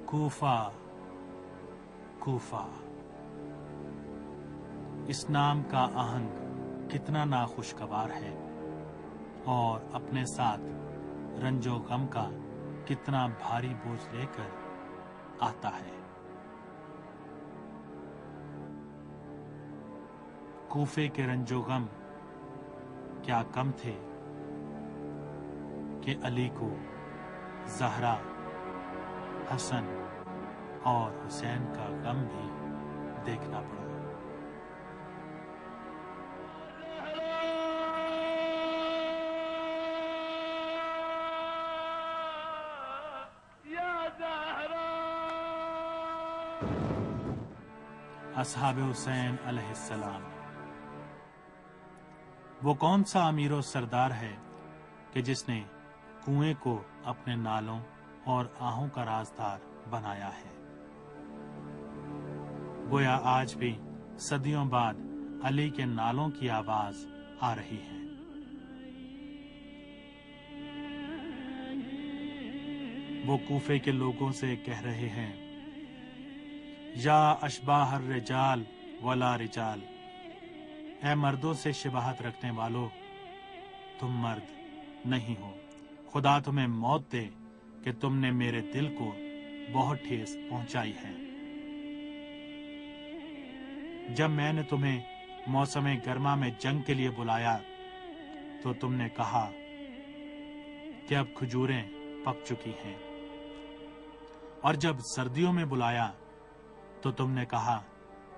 کوفہ کوفہ، اس نام کا آہنگ کتنا ناخوشگوار ہے اور اپنے ساتھ رنج و غم کا کتنا بھاری بوجھ لے کر آتا ہے۔ کوفے کے رنج و غم کیا کم تھے کہ علی کو زہرا، حسن اور حسین کا غم بھی دیکھنا پڑا۔ اصحاب حسین علیہ السلام، وہ کون سا امیر و سردار ہے کہ جس نے کنویں کو اپنے نالوں اور آہوں کا رازدار بنایا ہے؟ گویا آج بھی صدیوں بعد علی کے نالوں کی آواز آ رہی ہے۔ وہ کوفے کے لوگوں سے کہہ رہے ہیں، یا اشباہ الرجال ولا رجال، اے مردوں سے شباہت رکھنے والو، تم مرد نہیں ہو، خدا تمہیں موت دے کہ تم نے میرے دل کو بہت ٹھیس پہنچائی ہے۔ جب میں نے تمہیں موسم گرما میں جنگ کے لیے بلایا تو تم نے کہا کہ اب کھجوریں پک چکی ہیں، اور جب سردیوں میں بلایا تو تم نے کہا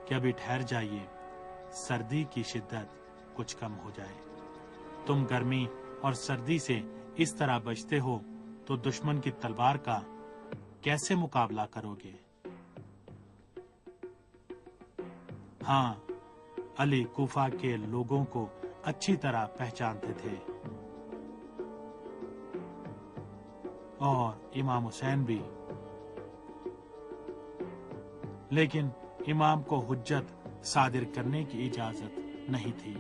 کہ ابھی ٹھہر جائیے، سردی کی شدت کچھ کم ہو جائے۔ تم گرمی اور سردی سے اس طرح بچتے ہو تو دشمن کی تلوار کا کیسے مقابلہ کرو گے؟ ہاں، علی کوفہ کے لوگوں کو اچھی طرح پہچانتے تھے، اور امام حسین بھی، لیکن امام کو حجت صادر کرنے کی اجازت نہیں تھی۔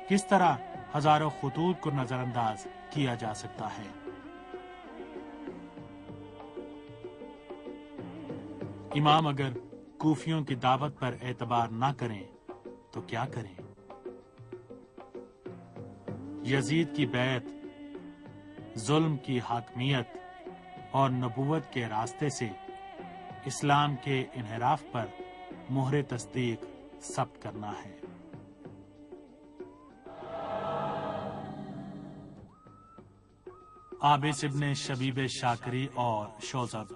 کس طرح ہزاروں خطوط کو نظر انداز کیا جا سکتا ہے؟ امام اگر کوفیوں کی دعوت پر اعتبار نہ کریں تو کیا کریں؟ یزید کی بیعت، ظلم کی حاکمیت اور نبوت کے راستے سے اسلام کے انحراف پر مہر تصدیق ثبت کرنا ہے۔ عابس ابن شبیب شاکری اور شوذب۔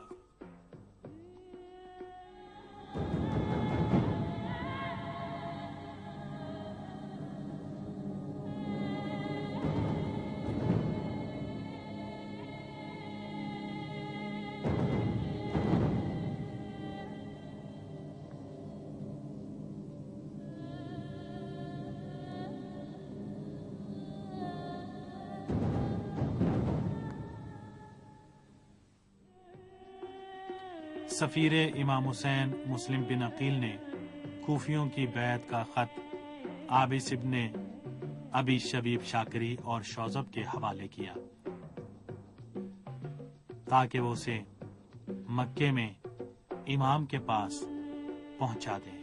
سفیر امام حسین مسلم بن عقیل نے کوفیوں کی بیعت کا خط عابس ابن ابی شبیب شاکری اور شوذب کے حوالے کیا تاکہ وہ اسے مکے میں امام کے پاس پہنچا دے۔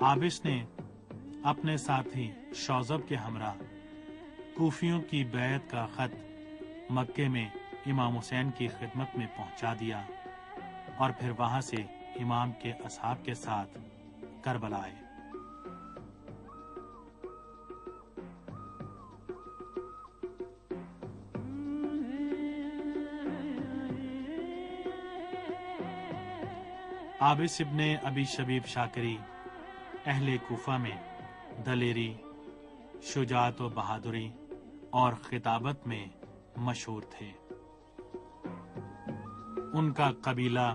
عابس نے اپنے ساتھی شوذب کے ہمراہ کوفیوں کی بیعت کا خط مکے میں امام حسین کی خدمت میں پہنچا دیا اور پھر وہاں سے امام کے اصحاب کے ساتھ کربلا آئے۔ عابس ابن ابی شبیب شاکری اہل کوفہ میں دلیری، شجاعت و بہادری اور خطابت میں مشہور تھے۔ ان کا قبیلہ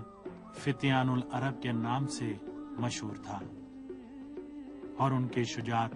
فتیان العرب کے نام سے مشہور تھا اور ان کی شجاعت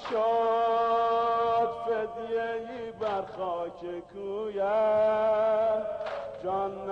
شاد فدیه‌ای بر خاک کویت جان